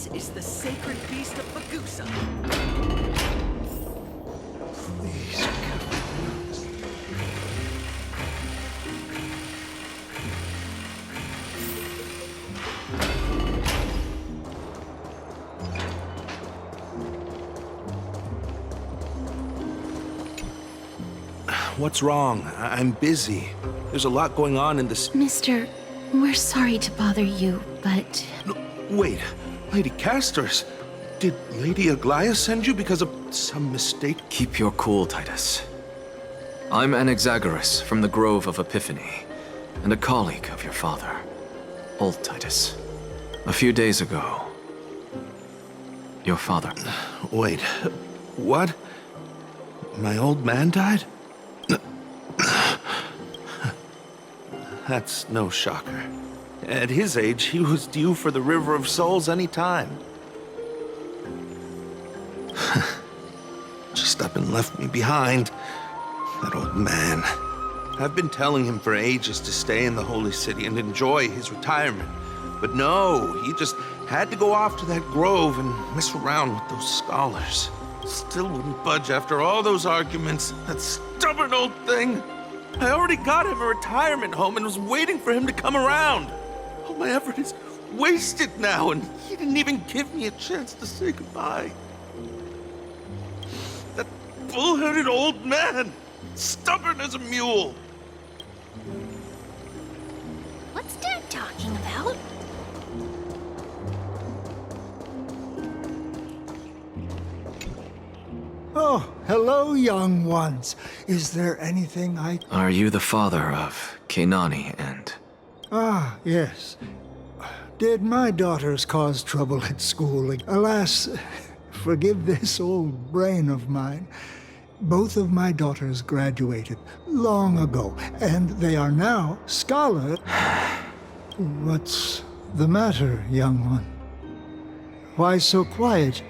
This is the sacred beast of Bagusa. Please, What's wrong? I'm busy. There's a lot going on in this... Mister, we're sorry to bother you, but... No, wait, Lady Castors. Did Lady Aglaia send you because of some mistake? Keep your cool, Titus. I'm Anaxagoras from the Grove of Epiphany, and a colleague of your father, old Titus. A few days ago, your father... Wait, what? My old man died? That's no shocker. At his age, he was due for the River of Souls any time. Just up and left me behind. That old man. I've been telling him for ages to stay in the Holy City and enjoy his retirement. But no, he just had to go off to that grove and mess around with those scholars. Still wouldn't budge after all those arguments. That stubborn old thing. I already got him a retirement home and was waiting for him to come around. All my effort is wasted now, and he didn't even give me a chance to say goodbye. That bull-headed old man, stubborn as a mule. What's Dad talking about? Oh, hello, young ones. Is there anything I... Are you the father of Kenani and... Ah, yes. Did my daughters cause trouble at school? Alas, forgive this old brain of mine. Both of my daughters graduated long ago, and they are now scholars. What's the matter, young one? Why so quiet?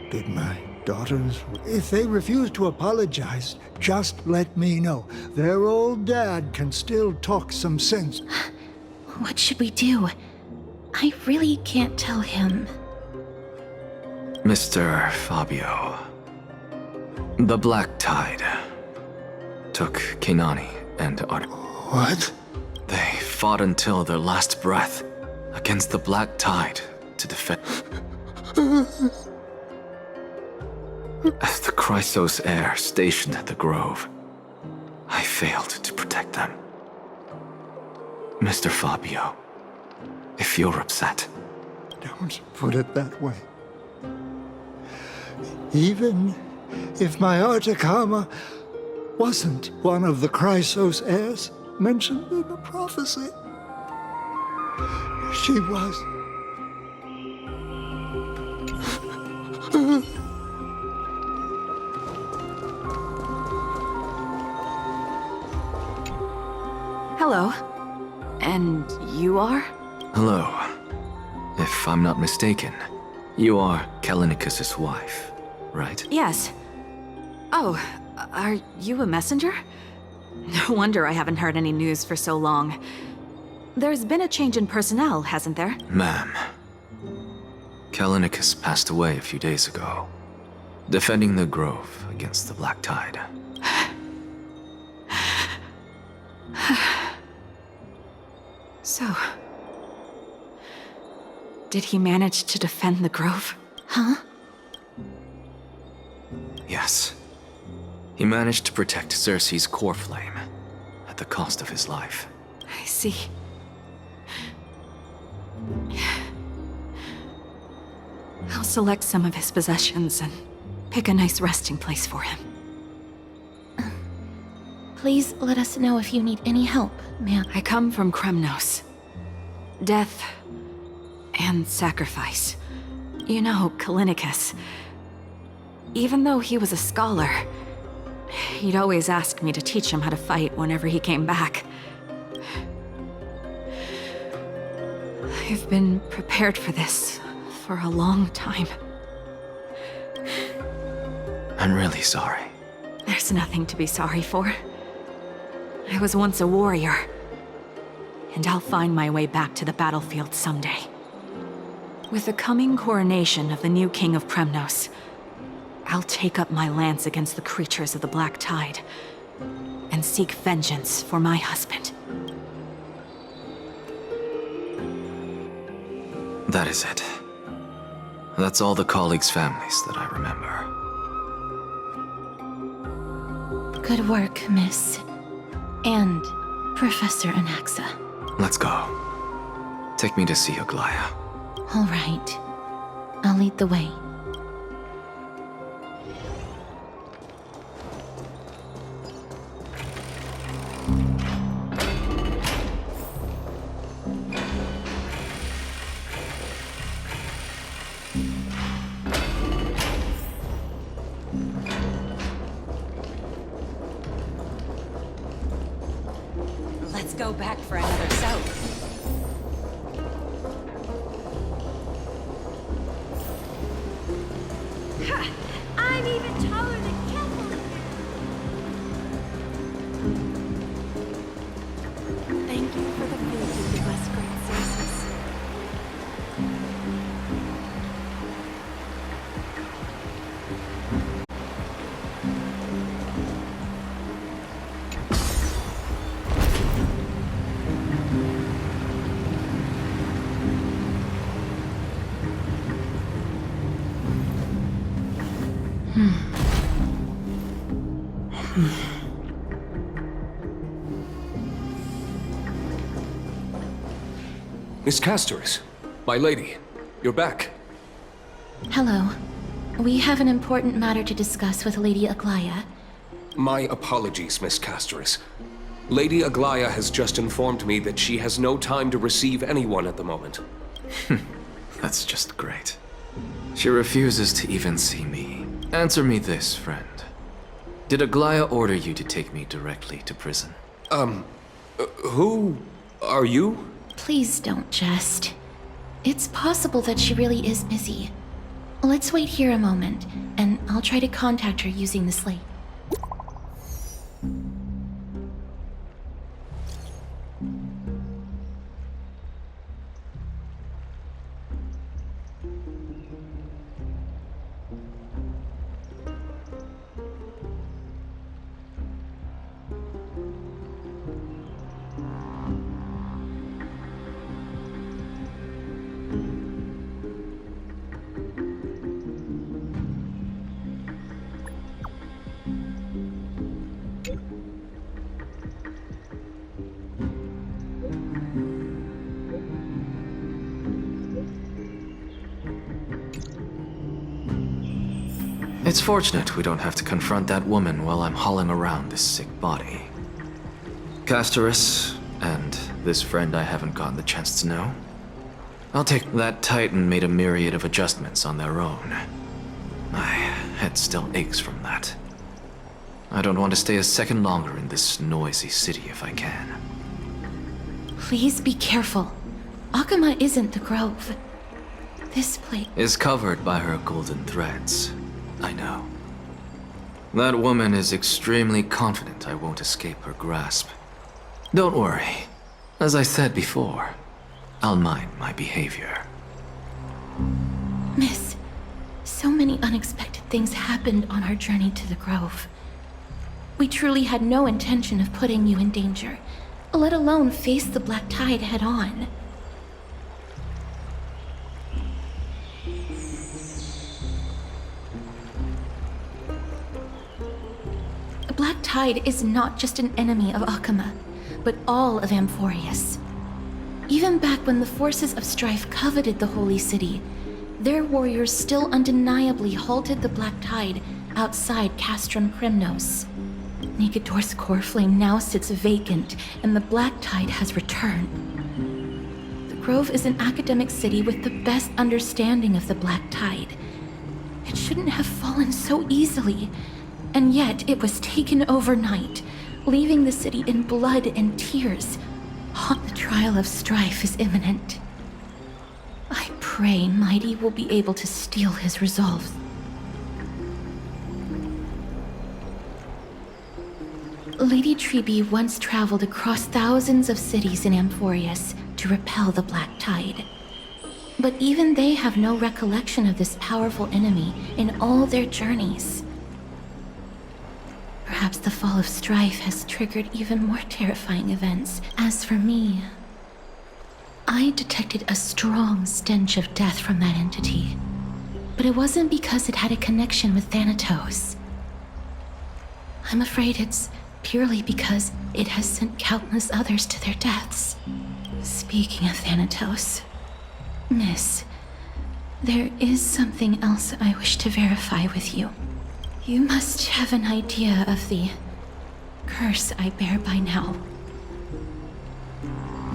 Did my daughters... If they refuse to apologize, just let me know. Their old dad can still talk some sense. What should we do? I really can't tell him. Mr. Fabio. The Black Tide took Kenani and Art. What? They fought until their last breath against the Black Tide to defend... As the Chrysos heir stationed at the Grove, I failed to protect them. Mr. Fabio, if you're upset... Don't put it that way. Even if my Artakama wasn't one of the Chrysos heirs mentioned in the prophecy, she was. Hello. And you are? Hello. If I'm not mistaken, you are Callinicus's wife, right? Yes. Oh, are you a messenger? No wonder I haven't heard any news for so long. There's been a change in personnel, hasn't there? Ma'am. Callinicus passed away a few days ago, defending the Grove against the Black Tide. So, did he manage to defend the Grove? Huh? Yes. He managed to protect Circe's core flame at the cost of his life. I see. I'll select some of his possessions and pick a nice resting place for him. Please let us know if you need any help, ma'am. I come from Kremnos. Death and sacrifice. You know, Callinicus. Even though he was a scholar, he'd always ask me to teach him how to fight whenever he came back. I've been prepared for this for a long time. I'm really sorry. There's nothing to be sorry for. I was once a warrior, and I'll find my way back to the battlefield someday. With the coming coronation of the new king of Premnos, I'll take up my lance against the creatures of the Black Tide and seek vengeance for my husband. That is it. That's all the colleagues' families that I remember. Good work, Miss. And Professor Anaxa. Let's go. Take me to see Aglaya. All right. I'll lead the way. Let's go back for another soak. I'm even taller than Kemble. Thank you for the food you give us, great sources. Miss Castoris, my lady, you're back. Hello. We have an important matter to discuss with Lady Aglaya. My apologies, Miss Castoris. Lady Aglaya has just informed me that she has no time to receive anyone at the moment. That's just great. She refuses to even see me. Answer me this, friend. Did Aglaya order you to take me directly to prison? Who are you? Please don't jest. It's possible that she really is busy. Let's wait here a moment, and I'll try to contact her using the slate. It's fortunate we don't have to confront that woman while I'm hauling around this sick body. Castoris, and this friend I haven't gotten the chance to know. I'll take that Titan made a myriad of adjustments on their own. My head still aches from that. I don't want to stay a second longer in this noisy city if I can. Please be careful. Akama isn't the Grove. This place Is covered by her golden threads. I know. That woman is extremely confident I won't escape her grasp. Don't worry. As I said before, I'll mind my behavior. Miss, so many unexpected things happened on our journey to the Grove. We truly had no intention of putting you in danger, let alone face the Black Tide head-on. The Black Tide is not just an enemy of Akama, but all of Amphorius. Even back when the forces of strife coveted the Holy City, their warriors still undeniably halted the Black Tide outside Castrum Premnos. Negador's core flame now sits vacant, and the Black Tide has returned. The Grove is an academic city with the best understanding of the Black Tide. It shouldn't have fallen so easily, and yet it was taken overnight, leaving the city in blood and tears. The trial of strife is imminent. I pray Mydei will be able to steel his resolve. Lady Trebe once traveled across thousands of cities in Amphorius to repel the Black Tide. But even they have no recollection of this powerful enemy in all their journeys. Perhaps the fall of Strife has triggered even more terrifying events. As for me, I detected a strong stench of death from that entity. But it wasn't because it had a connection with Thanatos. I'm afraid it's purely because it has sent countless others to their deaths. Speaking of Thanatos, Miss, there is something else I wish to verify with you. You must have an idea of the curse I bear by now.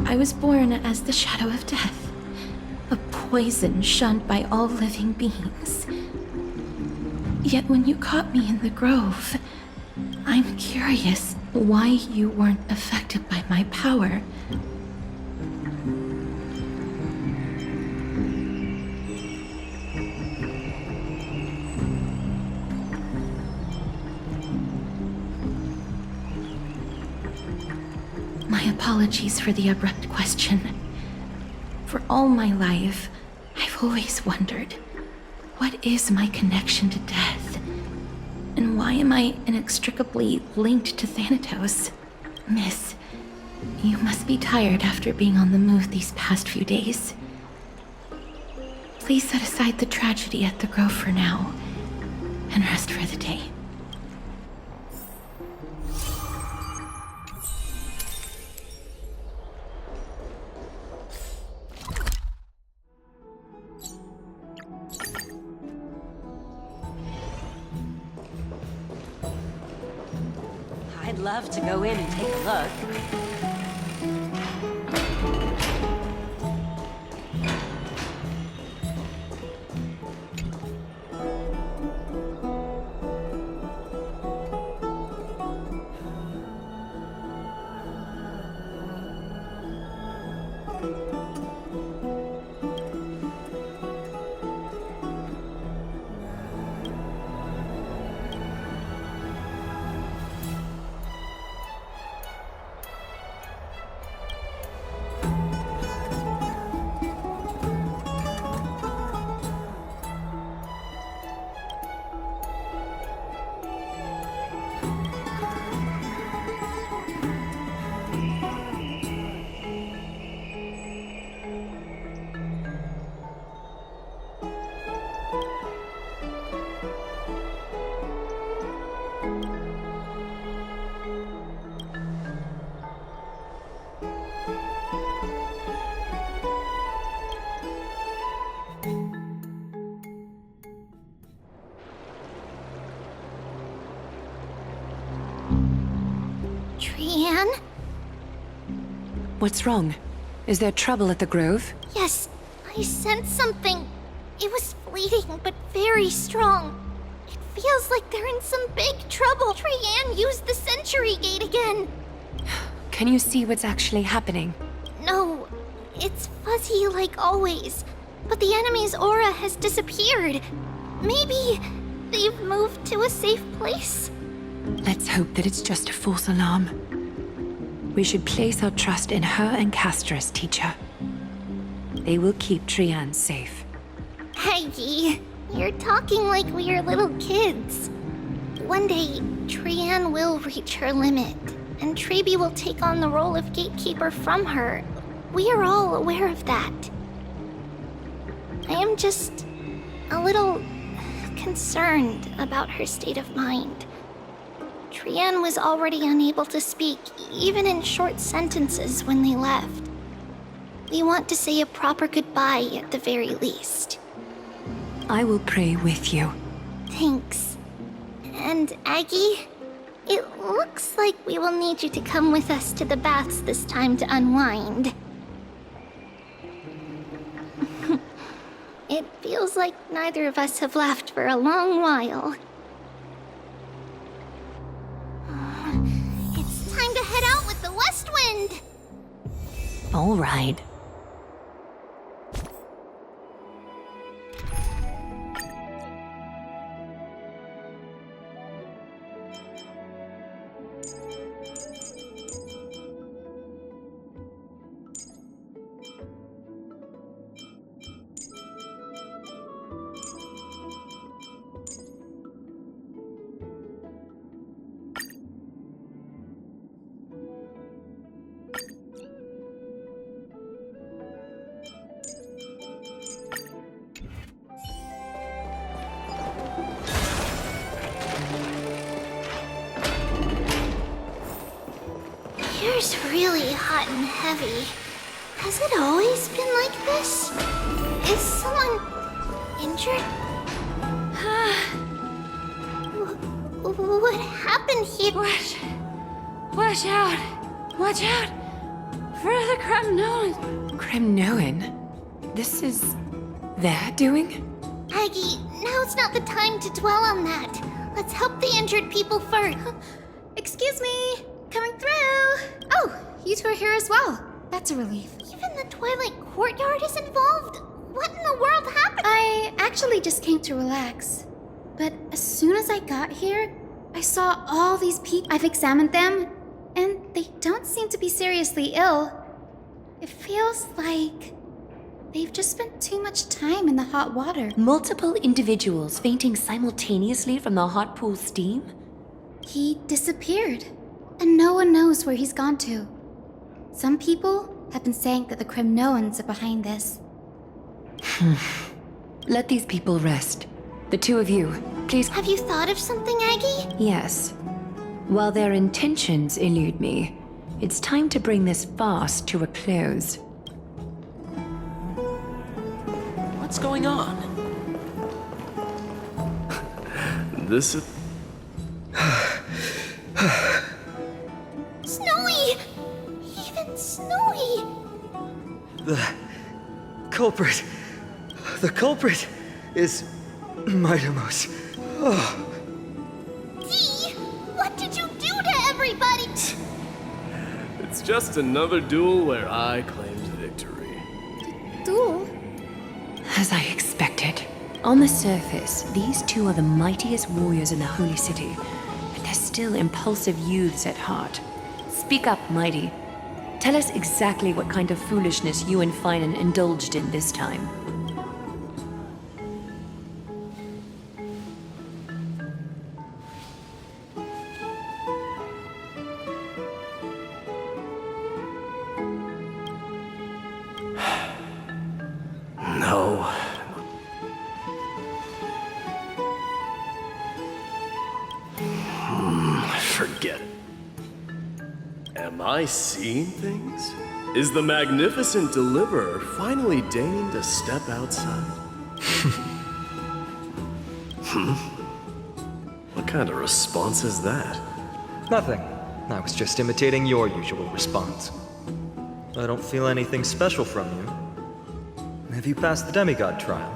I was born as the shadow of death, a poison shunned by all living beings. Yet when you caught me in the grove, I'm curious why you weren't affected by my power. My apologies for the abrupt question. For all my life, I've always wondered, what is my connection to death? And why am I inextricably linked to Thanatos? Miss, you must be tired after being on the move these past few days. Please set aside the tragedy at the grove for now, and rest for the day. I'd love to go in and take a look. Trianne? What's wrong? Is there trouble at the grove? Yes, I sensed something. It was fleeting, but very strong. It feels like they're in some big trouble. Trianne used the Century Gate again. Can you see what's actually happening? No, it's fuzzy like always. But the enemy's aura has disappeared. Maybe they've moved to a safe place? Let's hope that it's just a false alarm. We should place our trust in her and Castrus, teacher. They will keep Trianne safe. Aggie, you're talking like we are little kids. One day, Trianne will reach her limit, and Trebi will take on the role of gatekeeper from her. We are all aware of that. I am just a little concerned about her state of mind. Trianne was already unable to speak, even in short sentences when they left. We want to say a proper goodbye at the very least. I will pray with you. Thanks. And Aggie, it looks like we will need you to come with us to the baths this time to unwind. It feels like neither of us have laughed for a long while. It's time to head out with the west wind! All right. Here's really hot and heavy. Has it always been like this? Is someone injured? What happened here? Watch out! Watch out! For the Kremnoan! Kremnoan? This is their doing? Aggie, now's not the time to dwell on that. Let's help the injured people first. Excuse me! Coming through! Oh, you two are here as well. That's a relief. Even the Twilight Courtyard is involved? What in the world happened? I actually just came to relax. But as soon as I got here, I saw all these people. I've examined them, and they don't seem to be seriously ill. It feels like they've just spent too much time in the hot water. Multiple individuals fainting simultaneously from the hot pool steam? He disappeared, and no one knows where he's gone to. Some people have been saying that the Kremnoans are behind this. Let these people rest. The two of you, please. Have you thought of something, Aggie? Yes. While their intentions elude me, it's time to bring this farce to a close. What's going on? This is... Snowy! Even Snowy! The culprit is Mydei. Oh. Dee! What did you do to everybody? It's just another duel where I claimed victory. Duel? As I expected. On the surface, these two are the mightiest warriors in the Holy City, but they're still impulsive youths at heart. Speak up, Mydei. Tell us exactly what kind of foolishness you and Finan indulged in this time. No. Forget it. Am I seeing things? Is the magnificent deliverer finally deigning to step outside? What kind of response is that? Nothing. I was just imitating your usual response. I don't feel anything special from you. Have you passed the demigod trial?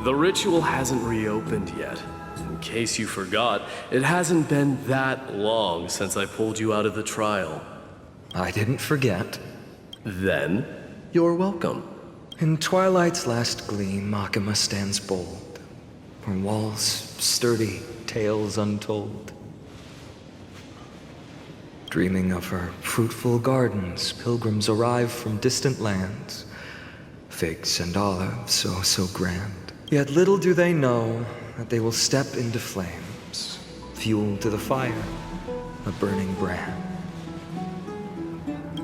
The ritual hasn't reopened yet. In case you forgot, it hasn't been that long since I pulled you out of the trial. I didn't forget. Then, you're welcome. In twilight's last gleam, Akuma stands bold. Her walls sturdy, tales untold. Dreaming of her fruitful gardens, pilgrims arrive from distant lands. Figs and olives, so grand. Yet little do they know that they will step into flames, fuel to the fire, a burning brand.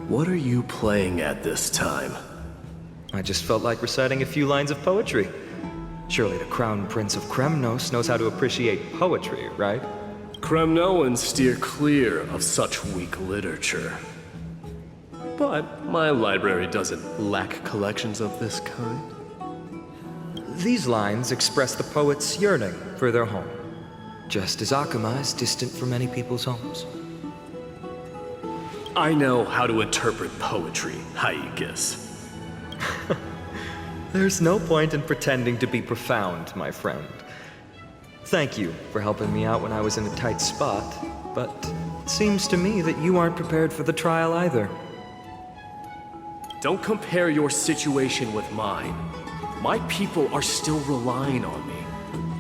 What are you playing at this time? I just felt like reciting a few lines of poetry. Surely the Crown Prince of Kremnos knows how to appreciate poetry, right? Kremnoans steer clear of such weak literature. But my library doesn't lack collections of this kind. These lines express the poet's yearning for their home, just as Akuma is distant from many people's homes. I know how to interpret poetry, Haikis. There's no point in pretending to be profound, my friend. Thank you for helping me out when I was in a tight spot, but it seems to me that you aren't prepared for the trial either. Don't compare your situation with mine. My people are still relying on me.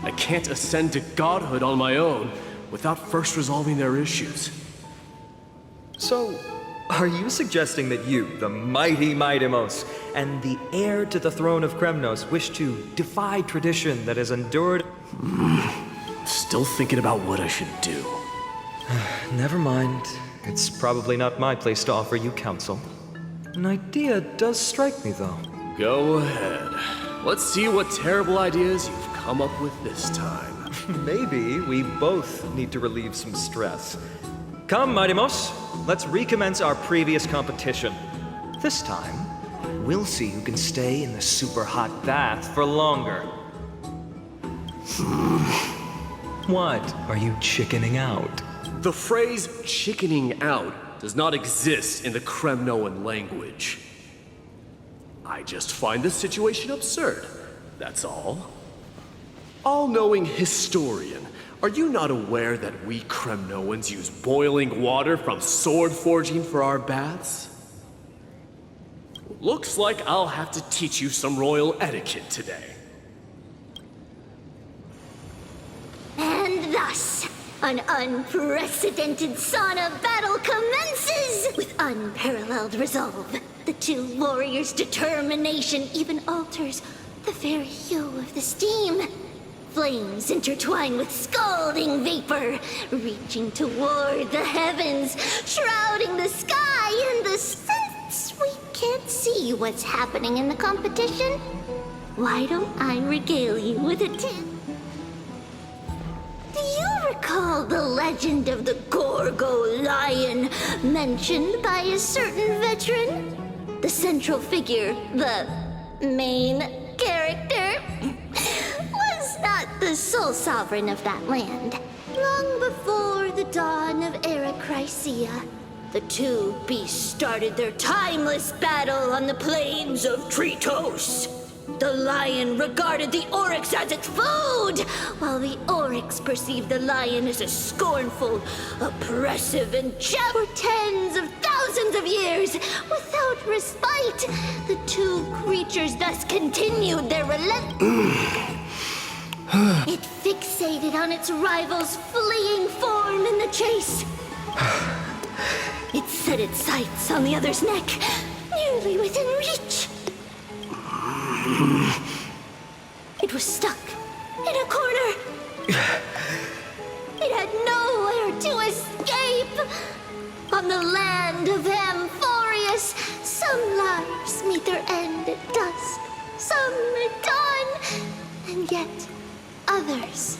I can't ascend to godhood on my own without first resolving their issues. So, are you suggesting that you, the mighty Mydei, and the heir to the throne of Kremnos, wish to defy tradition that has endured? Still thinking about what I should do. Never mind. It's probably not my place to offer you counsel. An idea does strike me, though. Go ahead. Let's see what terrible ideas you've come up with this time. Maybe we both need to relieve some stress. Come, Mighty Mouse. Let's recommence our previous competition. This time, we'll see who can stay in the super hot bath for longer. What? Are you chickening out? The phrase chickening out does not exist in the Kremnoan language. I just find this situation absurd, that's all. All-knowing historian, are you not aware that we Kremnoans use boiling water from sword forging for our baths? Looks like I'll have to teach you some royal etiquette today. And thus, an unprecedented sauna battle commences! With unparalleled resolve, the two warriors' determination even alters the very hue of the steam. Flames intertwine with scalding vapor, reaching toward the heavens, shrouding the sky in the sense we can't see what's happening in the competition. Why don't I regale you with a tip? Do you recall the legend of the Gorgo lion mentioned by a certain veteran? The central figure, the main character, was not the sole sovereign of that land. Long before the dawn of Era Chrysia, the two beasts started their timeless battle on the plains of Tritos. The lion regarded the oryx as its food, while the oryx perceived the lion as a scornful, oppressive, and for tens of thousands of years, without respite, the two creatures thus continued their It fixated on its rival's fleeing form in the chase. It set its sights on the other's neck, nearly within reach. It was stuck in a corner. It had nowhere to escape. On the land of Amphorius, some lives meet their end at dusk, some at dawn, and yet others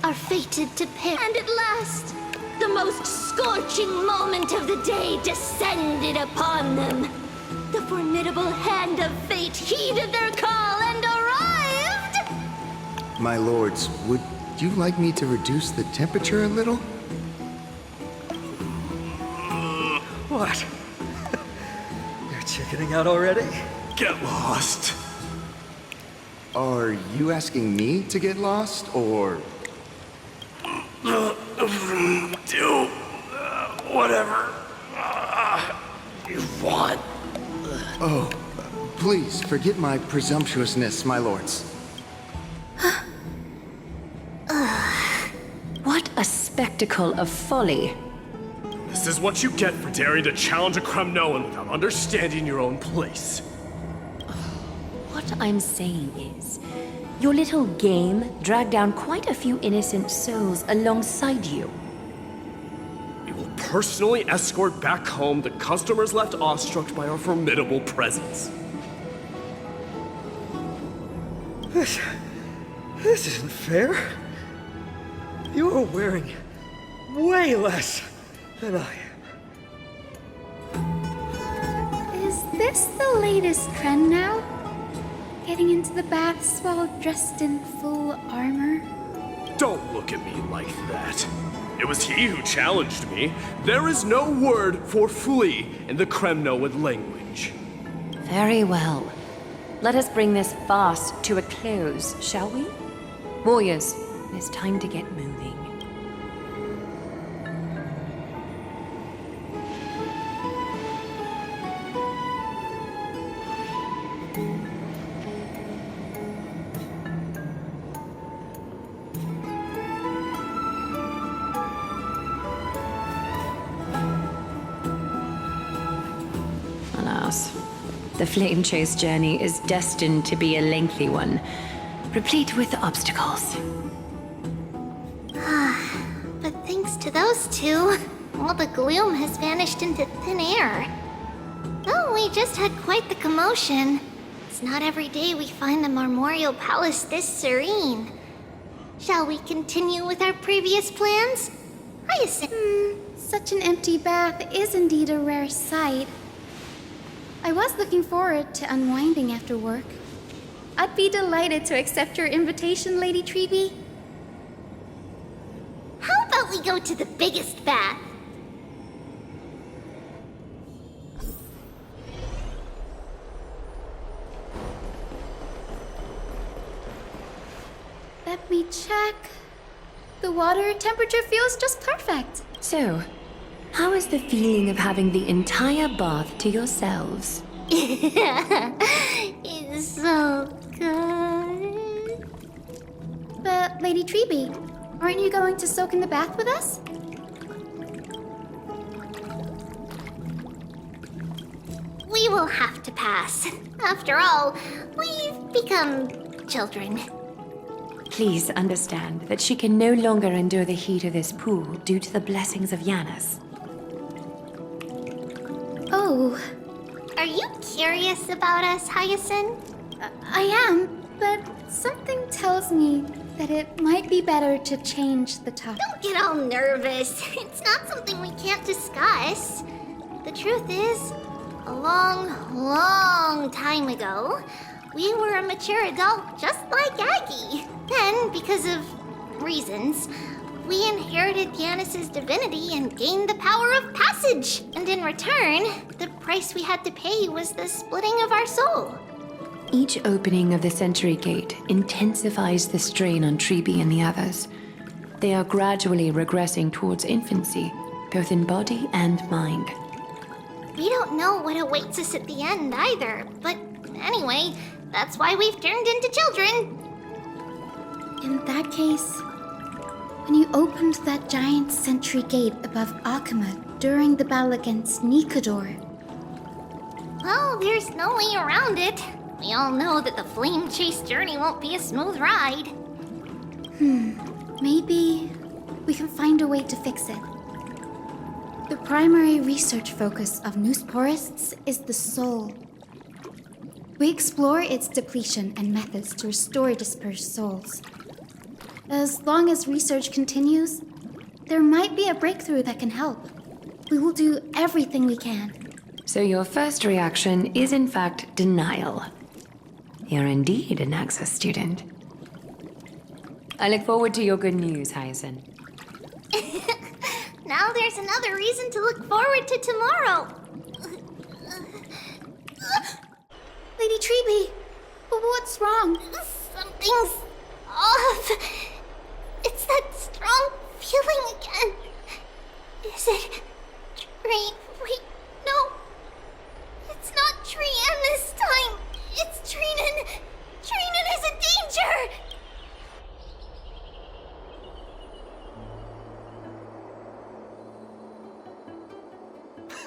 are fated to perish. And at last, the most scorching moment of the day descended upon them. The formidable hand of fate heeded their call and arrived! My lords, would you like me to reduce the temperature a little? What? You're chickening out already? Get lost. Are you asking me to get lost, or... Do whatever you want. Oh, please forget my presumptuousness, my lords. What a spectacle of folly. This is what you get for daring to challenge a Kremnoan without understanding your own place. What I'm saying is, your little game dragged down quite a few innocent souls alongside you. We will personally escort back home the customers left awestruck by our formidable presence. This isn't fair. You are wearing way less than I am. Is this the latest trend now? Getting into the baths while dressed in full armor? Don't look at me like that. It was he who challenged me. There is no word for flee in the Kremnoan language. Very well. Let us bring this farce to a close, shall we? Warriors, it is time to get moving. Alas, the flame chase journey is destined to be a lengthy one, replete with obstacles. But thanks to those two, all the gloom has vanished into thin air. Oh, we just had quite the commotion. It's not every day we find the Marmorial Palace this serene. Shall we continue with our previous plans? I assume. Such an empty bath is indeed a rare sight. I was looking forward to unwinding after work. I'd be delighted to accept your invitation, Lady Treeby. How about we go to the biggest bath? Let me check. The water temperature feels just perfect. So, how is the feeling of having the entire bath to yourselves? It's so good. But, Lady Treeby, aren't you going to soak in the bath with us? We will have to pass. After all, we've become children. Please understand that she can no longer endure the heat of this pool due to the blessings of Yanis. Oh. Are you curious about us, Hyacinth? I am, but something tells me that it might be better to change the topic. Don't get all nervous. It's not something we can't discuss. The truth is, a long time ago, we were a mature adult just like Aggie. Then, because of reasons, we inherited Yanis's divinity and gained the power of passage. And in return, the price we had to pay was the splitting of our soul. Each opening of the Century Gate intensifies the strain on Treeby and the others. They are gradually regressing towards infancy, both in body and mind. We don't know what awaits us at the end either, but anyway, that's why we've turned into children. In that case, when you opened that giant sentry gate above Akama during the battle against Nikador... Well, there's no way around it. We all know that the flame chase journey won't be a smooth ride. Maybe we can find a way to fix it. The primary research focus of Noosporists is the soul. We explore its depletion and methods to restore dispersed souls. As long as research continues, there might be a breakthrough that can help. We will do everything we can. So your first reaction is in fact denial. You're indeed an Access student. I look forward to your good news, Hyacinth. Now there's another reason to look forward to tomorrow. Lady Treeby, what's wrong? Something's off. It's that strong feeling again. Is it Wait, no. It's not Trian this time. It's Trinan. Trinan is in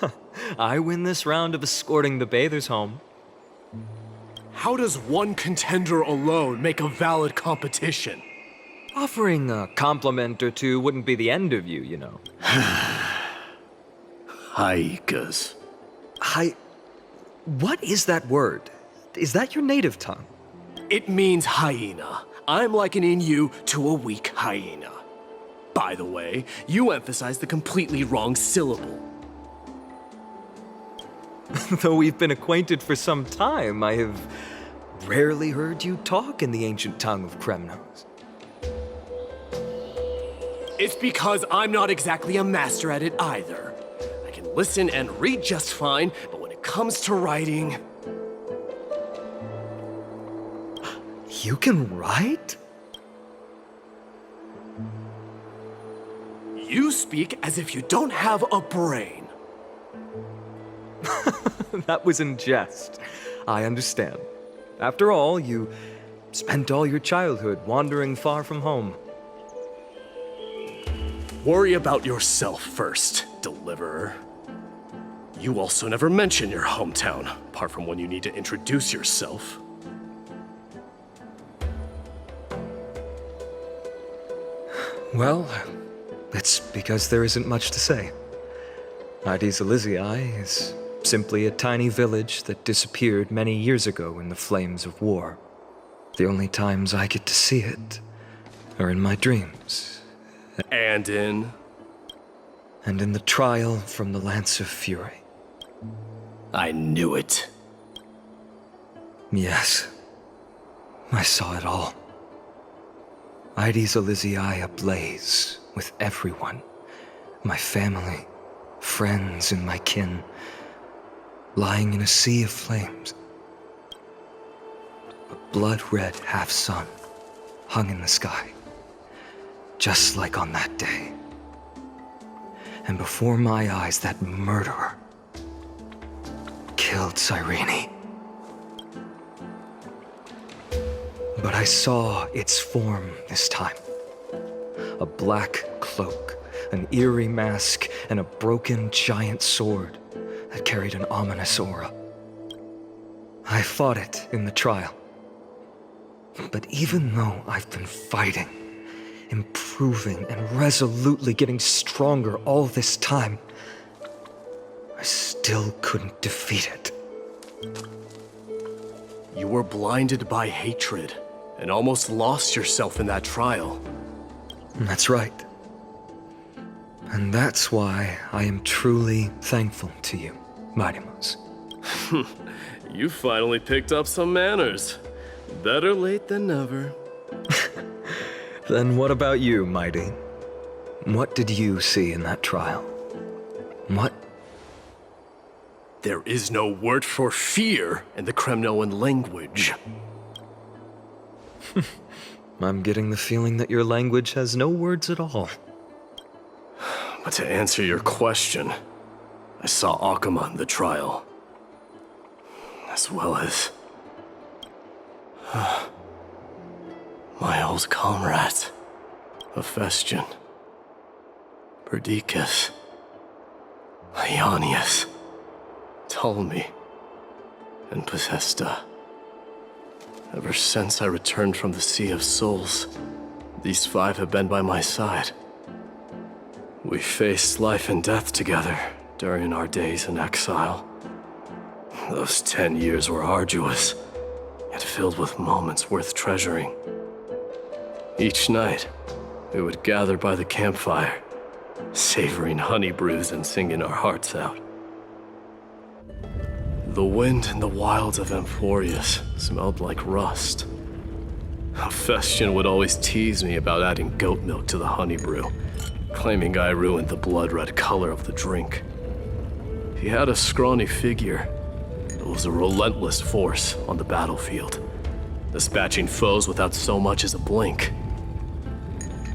danger. I win this round of escorting the bathers home. How does one contender alone make a valid competition? Offering a compliment or two wouldn't be the end of you, you know. Haikas. What is that word? Is that your native tongue? It means hyena. I'm likening you to a weak hyena. By the way, you emphasized the completely wrong syllable. Though we've been acquainted for some time, I have rarely heard you talk in the ancient tongue of Kremnos. It's because I'm not exactly a master at it either. I can listen and read just fine, but when it comes to writing... You can write? You speak as if you don't have a brain. That was in jest. I understand. After all, you spent all your childhood wandering far from home. Worry about yourself first, Deliverer. You also never mention your hometown, apart from when you need to introduce yourself. Well, it's because there isn't much to say. Mydei's Elysiae is simply a tiny village that disappeared many years ago in the flames of war. The only times I get to see it are in my dreams. And in... and in the trial from the Lance of Fury. I knew it. Yes, I saw it all. Mydei's Elysiae ablaze with everyone. My family, friends, and my kin, lying in a sea of flames. A blood-red half-sun hung in the sky, just like on that day. And before my eyes, that murderer killed Cyrene. But I saw its form this time. A black cloak, an eerie mask, and a broken giant sword that carried an ominous aura. I fought it in the trial. But even though I've been fighting, improving, and resolutely getting stronger all this time, I still couldn't defeat it. You were blinded by hatred and almost lost yourself in that trial. That's right. And that's why I am truly thankful to you, Mydei. You finally picked up some manners. Better late than never. Then what about you, Mydei? What did you see in that trial? What? There is no word for fear in the Kremnoan language. I'm getting the feeling that your language has no words at all. But to answer your question, I saw Akuma in the trial. As well as... my old comrades. Hephaestion. Perdiccas. Ionius. Ptolemy. And Possesta. Ever since I returned from the Sea of Souls, these 5 have been by my side. We faced life and death together during our days in exile. Those 10 years were arduous, yet filled with moments worth treasuring. Each night, we would gather by the campfire, savoring honey brews and singing our hearts out. The wind in the wilds of Amphorius smelled like rust. Hephaestion would always tease me about adding goat milk to the honey brew, claiming I ruined the blood-red color of the drink. He had a scrawny figure, but was a relentless force on the battlefield, dispatching foes without so much as a blink.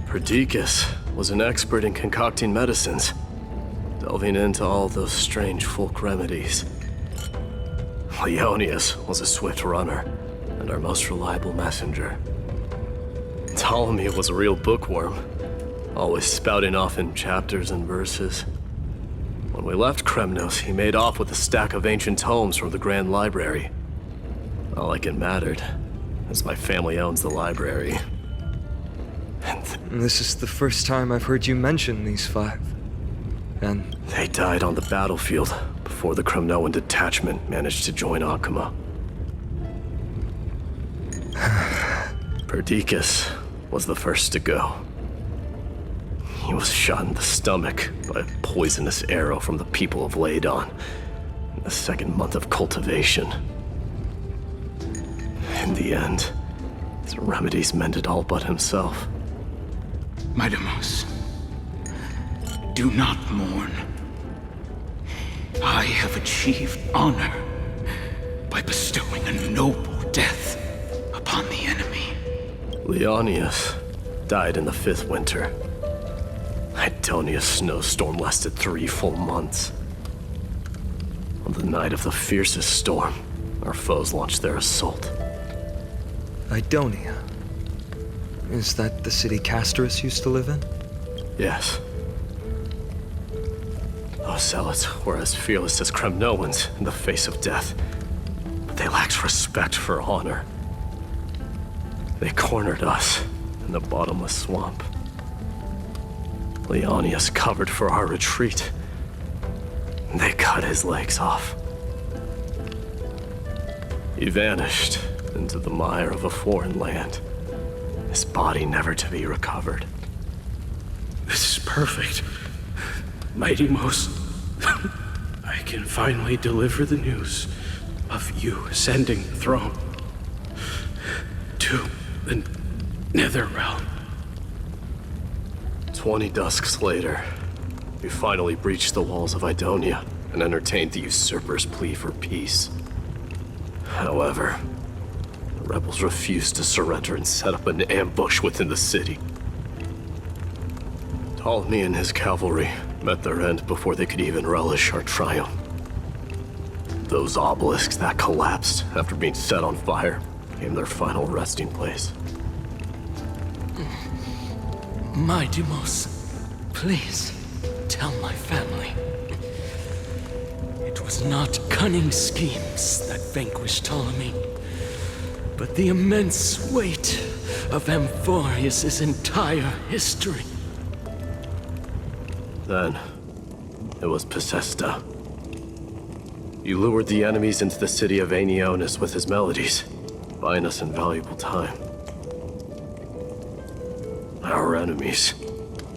Perdiccas was an expert in concocting medicines, delving into all those strange folk remedies. Leonius was a swift runner and our most reliable messenger. Ptolemy was a real bookworm, always spouting off in chapters and verses. When we left Kremnos, he made off with a stack of ancient tomes from the Grand Library. Not like it mattered, as my family owns the library. This is the first time I've heard you mention these 5. And they died on the battlefield before the Kremnoan detachment managed to join Akuma. Perdiccas was the first to go. He was shot in the stomach by a poisonous arrow from the people of Ladon in the 2nd month of cultivation. In the end, his remedies mended all but himself. Mydei, do not mourn. I have achieved honor by bestowing a noble death upon the enemy. Leonius died in the 5th winter. Idonia's snowstorm lasted 3 full months. On the night of the fiercest storm, our foes launched their assault. Idonia? Is that the city Castorus used to live in? Yes. Those zealots were as fearless as Kremnoans in the face of death, but they lacked respect for honor. They cornered us in the bottomless swamp. Leonius covered for our retreat. They cut his legs off. He vanished into the mire of a foreign land, his body never to be recovered. This is perfect. Mighty Most, I can finally deliver the news of you ascending the throne to the Nether Realm. 20 dusks later, we finally breached the walls of Idonia and entertained the usurper's plea for peace. However, the rebels refused to surrender and set up an ambush within the city. Ptolemy and his cavalry met their end before they could even relish our triumph. Those obelisks that collapsed after being set on fire became their final resting place. Mighty Most, please tell my family. It was not cunning schemes that vanquished Ptolemy, but the immense weight of Amphorius' entire history. Then, it was Pacesta. He lured the enemies into the city of Aenionis with his melodies, buying us invaluable time. Our enemies,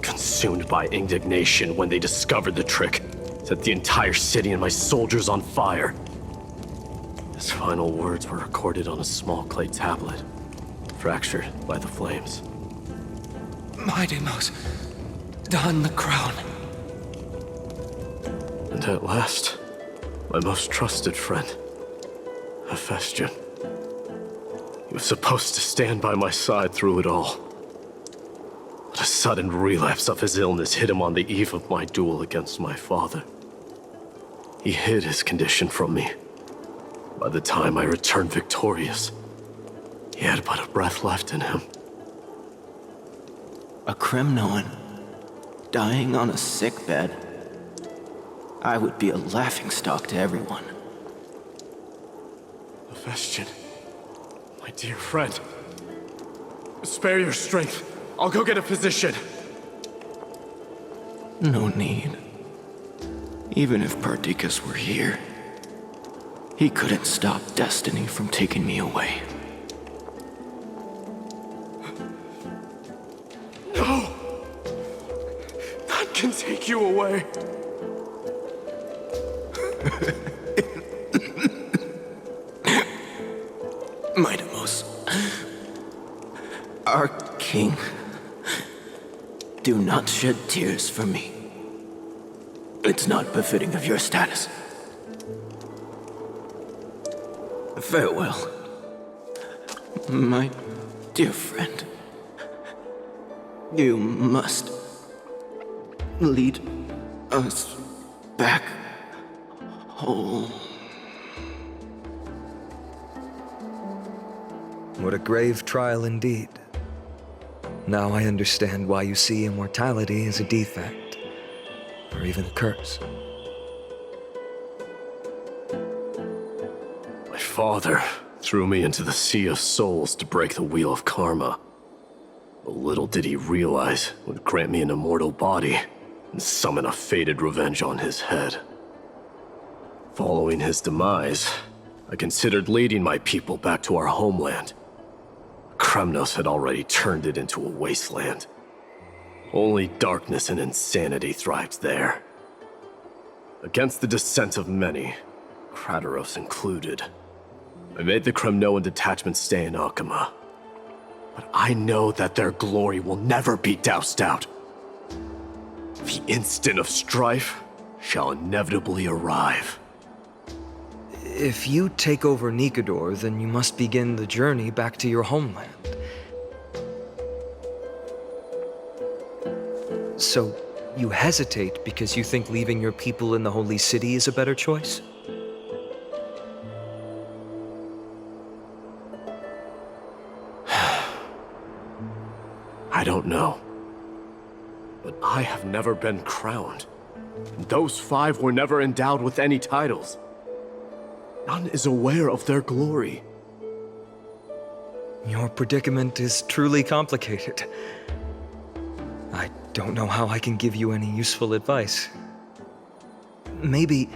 consumed by indignation when they discovered the trick, set the entire city and my soldiers on fire. His final words were recorded on a small clay tablet, fractured by the flames. Mighty Most, don the crown. And at last, my most trusted friend, Hephaestion. He was supposed to stand by my side through it all. But a sudden relapse of his illness hit him on the eve of my duel against my father. He hid his condition from me. By the time I returned victorious, he had but a breath left in him. A Kremnoan, dying on a sickbed. I would be a laughingstock to everyone. Hephaestion, my dear friend. Spare your strength. I'll go get a physician. No need. Even if Perdiccas were here, he couldn't stop destiny from taking me away. No! None can take you away. Mighty Most, our king, do not shed tears for me. It's not befitting of your status. Farewell, my dear friend. You must lead us back home. What a grave trial indeed. Now I understand why you see immortality as a defect, or even a curse. My father threw me into the sea of souls to break the wheel of karma. But little did he realize it would grant me an immortal body and summon a fated revenge on his head. Following his demise, I considered leading my people back to our homeland. Kremnos had already turned it into a wasteland. Only darkness and insanity thrived there. Against the dissent of many, Krateros included, I made the Kremnoan detachment stay in Akama. But I know that their glory will never be doused out. The instant of strife shall inevitably arrive. If you take over Nikedor, then you must begin the journey back to your homeland. So, you hesitate because you think leaving your people in the Holy City is a better choice? I don't know. But I have never been crowned. Those 5 were never endowed with any titles. None is aware of their glory. Your predicament is truly complicated. I don't know how I can give you any useful advice. Maybe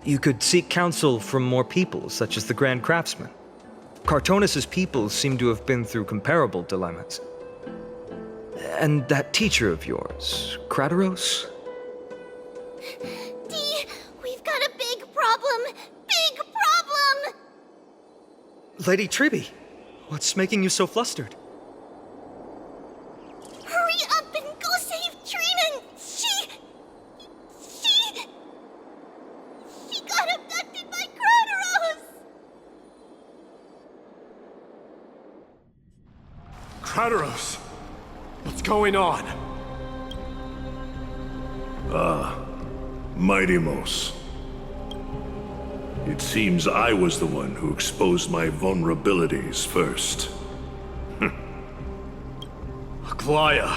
you could seek counsel from more people, such as the Grand Craftsman. Cartonis' people seem to have been through comparable dilemmas. And that teacher of yours, Krateros? Dee, we've got a big problem! Big problem! Lady Tribby, what's making you so flustered? Hurry up and go save Trina! She got abducted by Crateros! Crateros! What's going on? Mydei. It seems I was the one who exposed my vulnerabilities first. Aglaya,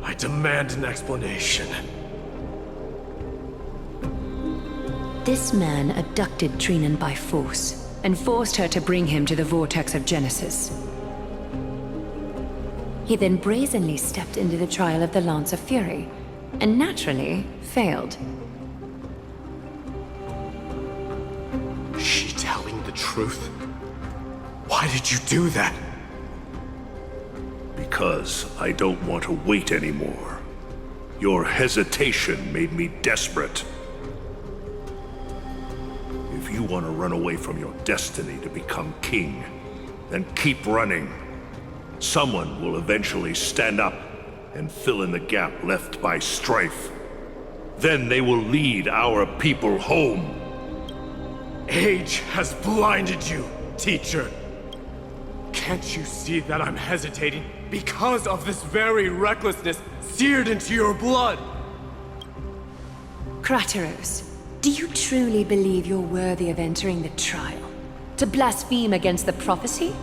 I demand an explanation. This man abducted Trinan by force and forced her to bring him to the vortex of Genesis. He then brazenly stepped into the trial of the Lance of Fury, and naturally failed. Is she telling the truth? Why did you do that? Because I don't want to wait anymore. Your hesitation made me desperate. If you want to run away from your destiny to become king, then keep running. Someone will eventually stand up and fill in the gap left by strife. Then they will lead our people home. Age has blinded you, teacher. Can't you see that I'm hesitating because of this very recklessness seared into your blood? Crateros, do you truly believe you're worthy of entering the trial? To blaspheme against the prophecy?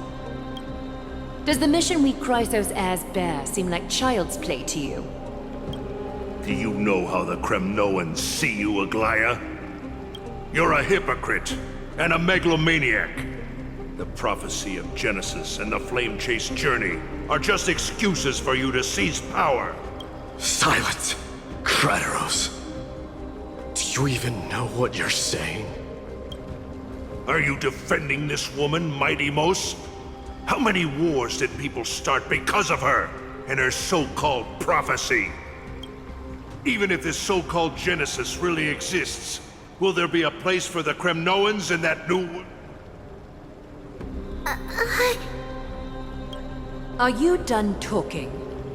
Does the mission we Chrysos heirs bear seem like child's play to you? Do you know how the Kremnoans see you, Aglaya? You're a hypocrite and a megalomaniac. The prophecy of Genesis and the flame chase journey are just excuses for you to seize power. Silence, Crateros. Do you even know what you're saying? Are you defending this woman, Mydei? How many wars did people start because of her and her so-called prophecy? Even if this so-called Genesis really exists, will there be a place for the Kremnoans in that new... Are you done talking?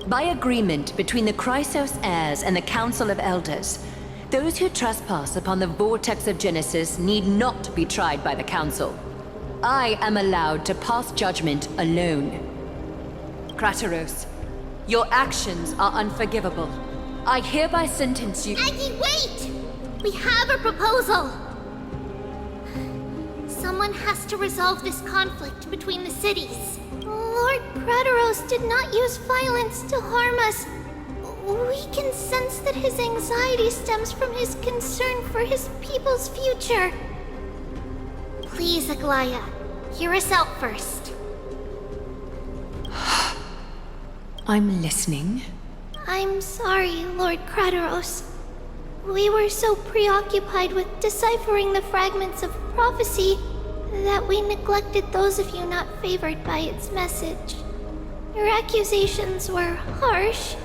By agreement between the Chrysos heirs and the Council of Elders, those who trespass upon the vortex of Genesis need not be tried by the Council. I am allowed to pass judgment alone. Crateros, your actions are unforgivable. I hereby sentence you— Aggie, wait! We have a proposal! Someone has to resolve this conflict between the cities. Lord Crateros did not use violence to harm us. We can sense that his anxiety stems from his concern for his people's future. Please, Aglaya, hear us out first. I'm listening. I'm sorry, Lord Crateros. We were so preoccupied with deciphering the fragments of prophecy that we neglected those of you not favored by its message. Your accusations were harsh,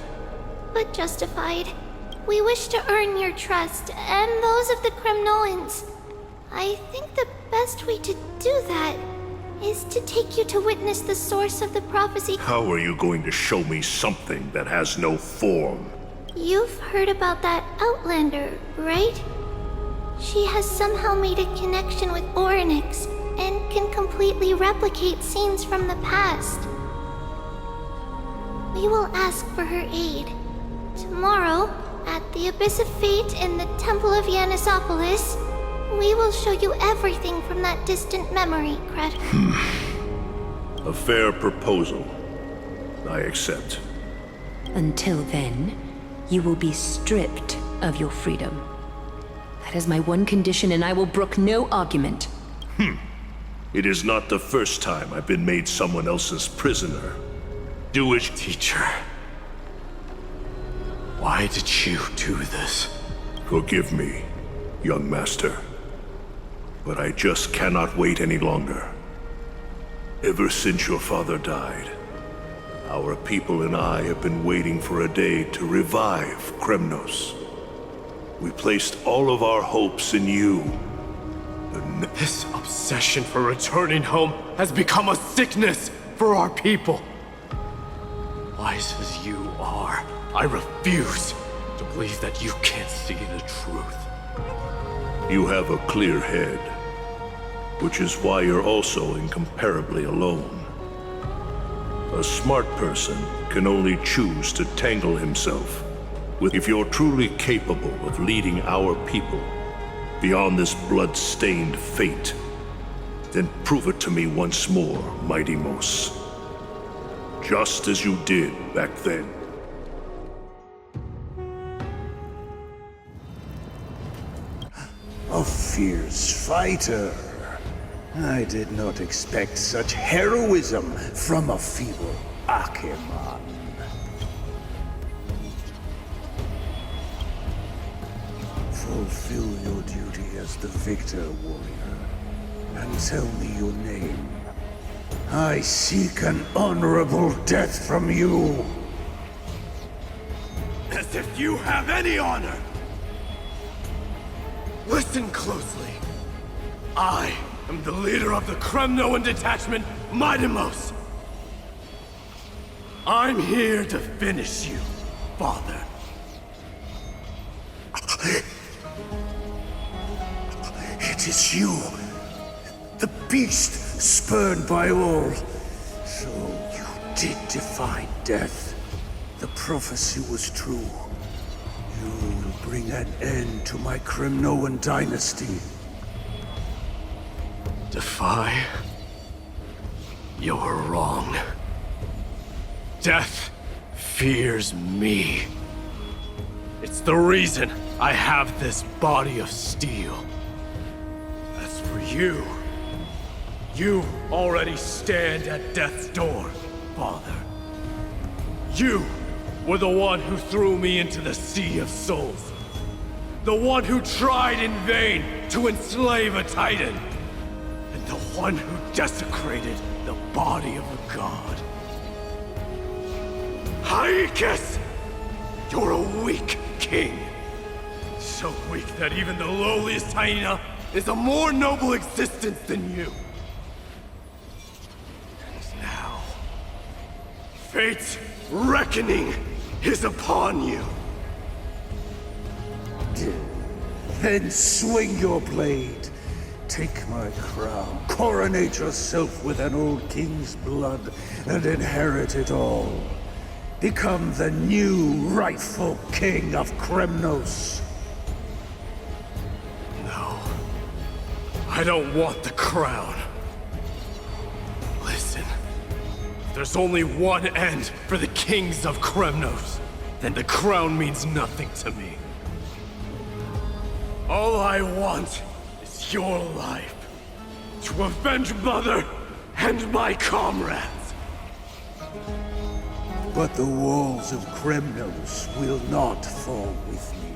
but justified. We wish to earn your trust, and those of the Kremnoans. I think the best way to do that is to take you to witness the source of the prophecy. How are you going to show me something that has no form? You've heard about that Outlander, right? She has somehow made a connection with Orynyx and can completely replicate scenes from the past. We will ask for her aid. Tomorrow, at the Abyss of Fate in the Temple of Yanisopolis, we will show you everything from that distant memory, Cred. A fair proposal. I accept. Until then, you will be stripped of your freedom. That is my one condition, and I will brook no argument. It is not the first time I've been made someone else's prisoner. Do as... Teacher, why did you do this? Forgive me, young master. But I just cannot wait any longer. Ever since your father died, our people and I have been waiting for a day to revive Kremnos. We placed all of our hopes in you. This obsession for returning home has become a sickness for our people. Wise as you are, I refuse to believe that you can't see the truth. You have a clear head, which is why you're also incomparably alone. A smart person can only choose to tangle himself with. If you're truly capable of leading our people beyond this blood-stained fate, then prove it to me once more, Mighty Mos. Just as you did back then. A fierce fighter. I did not expect such heroism from a feeble Akeman. Fulfill your duty as the victor, warrior, and tell me your name. I seek an honorable death from you. As if you have any honor! Listen closely. I am the leader of the Kremnoan detachment, Mydei Mos. I'm here to finish you, father. It is you, the beast spurned by all. So you did defy death. The prophecy was true. You will bring an end to my Kremnoan dynasty. Defy? You're wrong. Death fears me. It's the reason I have this body of steel. As for you, you already stand at death's door, father. You were the one who threw me into the Sea of Souls. The one who tried in vain to enslave a Titan. And the one who desecrated the body of a god. Haikus! You're a weak king. So weak that even the lowliest hyena is a more noble existence than you. And now, fate's reckoning is upon you. Then swing your blade. Take my crown. Coronate yourself with an old king's blood and inherit it all. Become the new rightful king of Kremnos. No. I don't want the crown. Listen. There's only one end for the kings of Kremnos. Then the crown means nothing to me. All I want is your life. To avenge Mother and my comrades. But the walls of Kremnos will not fall with me.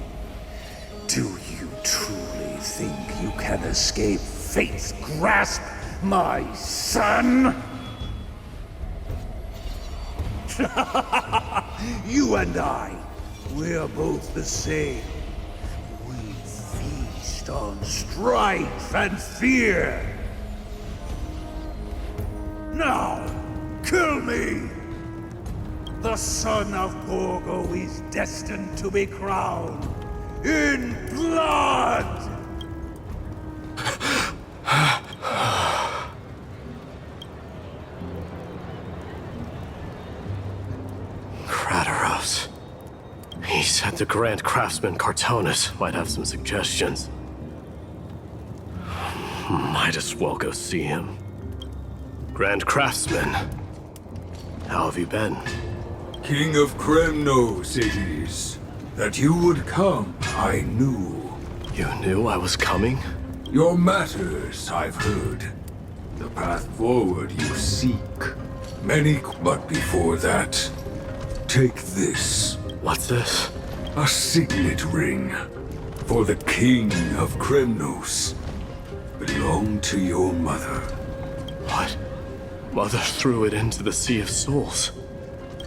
Do you truly think you can escape fate's grasp, my son? You and I, we're both the same. We feast on strife and fear. Now, kill me! The son of Borgo is destined to be crowned in blood! Kratos. He said the Grand Craftsman Cartonus might have some suggestions. Might as well go see him. Grand Craftsman, how have you been? King of Kremnos it is. That you would come, I knew. You knew I was coming? Your matters, I've heard. The path forward you seek. Many, but before that, take this. What's this? A signet ring. For the King of Kremnos. Belonged to your mother. What? Mother threw it into the Sea of Souls.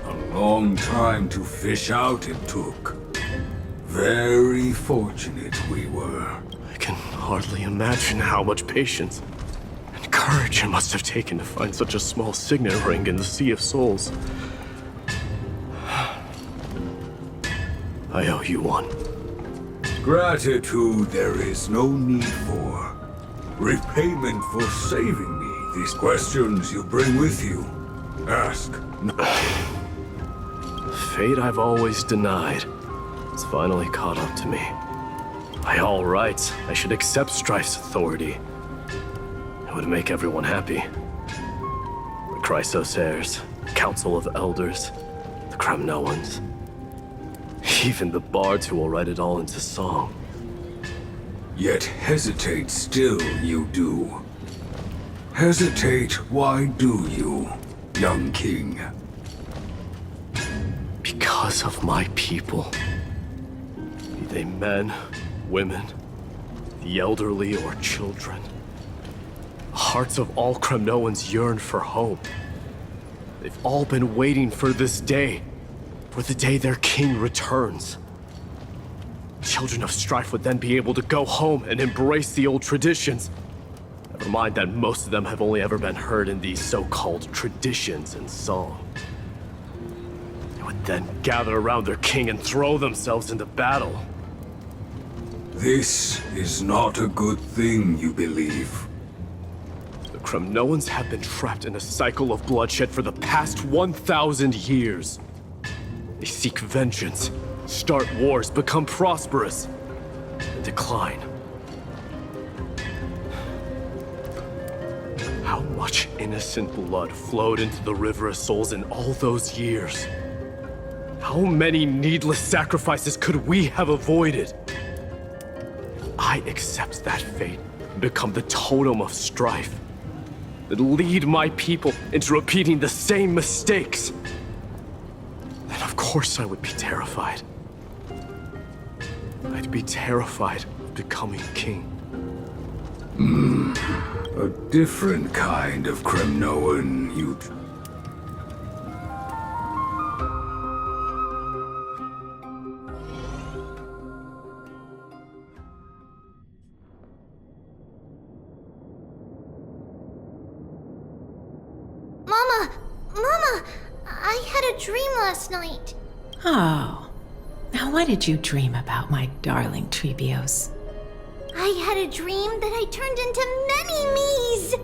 A long time to fish out it took. Very fortunate we were. I can hardly imagine how much patience and courage it must have taken to find such a small signet ring in the Sea of Souls. I owe you one. Gratitude there is no need for. Repayment for saving me. These questions you bring with you. Ask. Fate I've always denied. It's finally caught up to me. By all rights, I should accept Strife's authority. It would make everyone happy. The Chrysos heirs, Council of Elders, the Kremnoans. Even the bards who will write it all into song. Yet hesitate still you do. Hesitate, why do you, young king? Because of my people. Be they men, women, the elderly or children. The hearts of all Kremnoans yearn for hope. They've all been waiting for this day. For the day their king returns. Children of Strife would then be able to go home and embrace the old traditions. Never mind that most of them have only ever been heard in these so-called traditions and song. They would then gather around their king and throw themselves into battle. This is not a good thing, you believe. The Kremnoans have been trapped in a cycle of bloodshed for the past 1,000 years. They seek vengeance, start wars, become prosperous, and decline. How much innocent blood flowed into the River of Souls in all those years? How many needless sacrifices could we have avoided? If I accept that fate and become the totem of strife, and lead my people into repeating the same mistakes, then of course I would be terrified. I'd be terrified of becoming king. A different kind of Kremnoan, you'd... Mama, I had a dream last night. Oh. Now what did you dream about, my darling Trebios? I had a dream that I turned into many me's.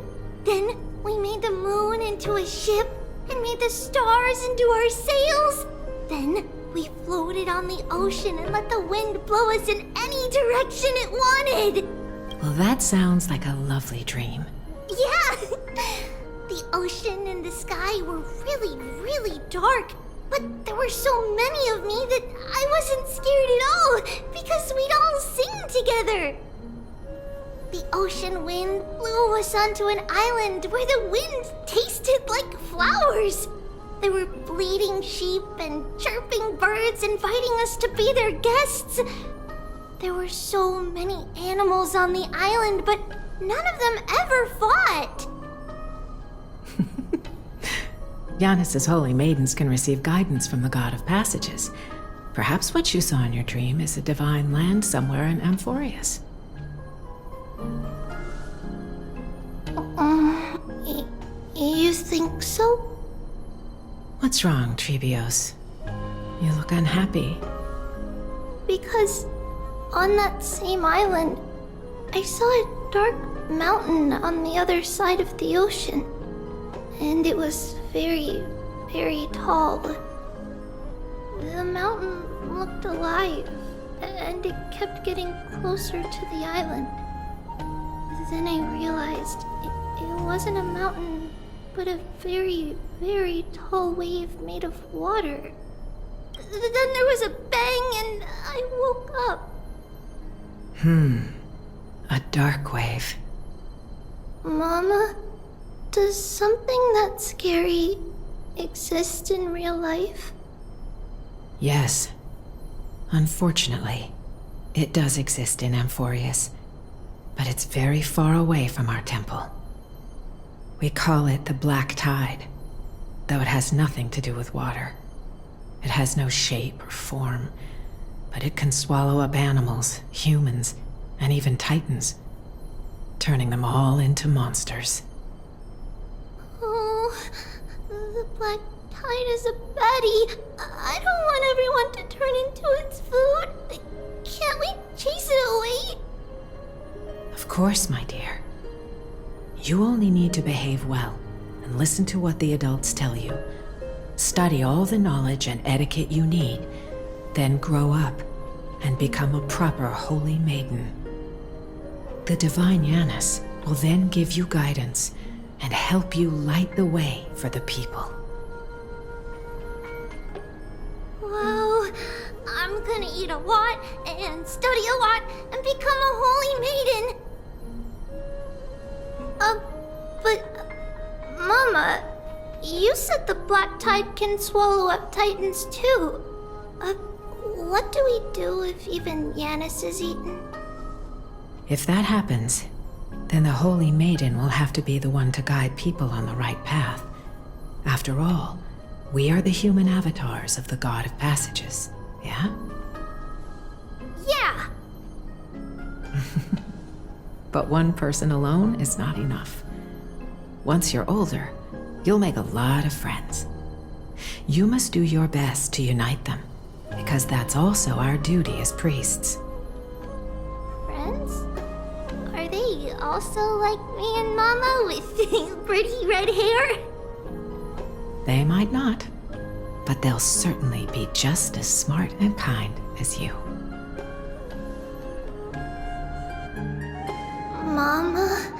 Then we made the moon into a ship and made the stars into our sails. Then we floated on the ocean and let the wind blow us in any direction it wanted. Well, that sounds like a lovely dream. Yeah! The ocean and the sky were really, really dark, but there were so many of me that I wasn't scared at all because we'd all sing together. The ocean wind blew us onto an island where the wind tasted like flowers. There were bleating sheep and chirping birds inviting us to be their guests. There were so many animals on the island, but none of them ever fought. Giannis's holy maidens can receive guidance from the god of passages. Perhaps what you saw in your dream is a divine land somewhere in Amphorius. You think so? What's wrong, Trebios? You look unhappy. Because on that same island, I saw a dark mountain on the other side of the ocean. And it was very, very tall. The mountain looked alive, and it kept getting closer to the island. Then I realized it wasn't a mountain, but a very, very tall wave made of water. Then there was a bang, and I woke up. A dark wave. Mama? Does something that scary exist in real life? Yes. Unfortunately, it does exist in Amphorius, but it's very far away from our temple. We call it the Black Tide, though it has nothing to do with water. It has no shape or form, but it can swallow up animals, humans, and even titans, turning them all into monsters. Oh, the black tide is a baddie. I don't want everyone to turn into its food. Can't we chase it away? Of course, my dear. You only need to behave well and listen to what the adults tell you. Study all the knowledge and etiquette you need, then grow up and become a proper holy maiden. The divine Yanis will then give you guidance and help you light the way for the people. Wow, I'm gonna eat a lot and study a lot and become a holy maiden. But Mama, you said the black tide can swallow up titans too. What do we do if even Yanis is eaten? If that happens, then the Holy Maiden will have to be the one to guide people on the right path. After all, we are the human avatars of the God of Passages, yeah? Yeah! But one person alone is not enough. Once you're older, you'll make a lot of friends. You must do your best to unite them, because that's also our duty as priests. Friends? Are they also like me and Mama with pretty red hair? They might not, but they'll certainly be just as smart and kind as you. Mama?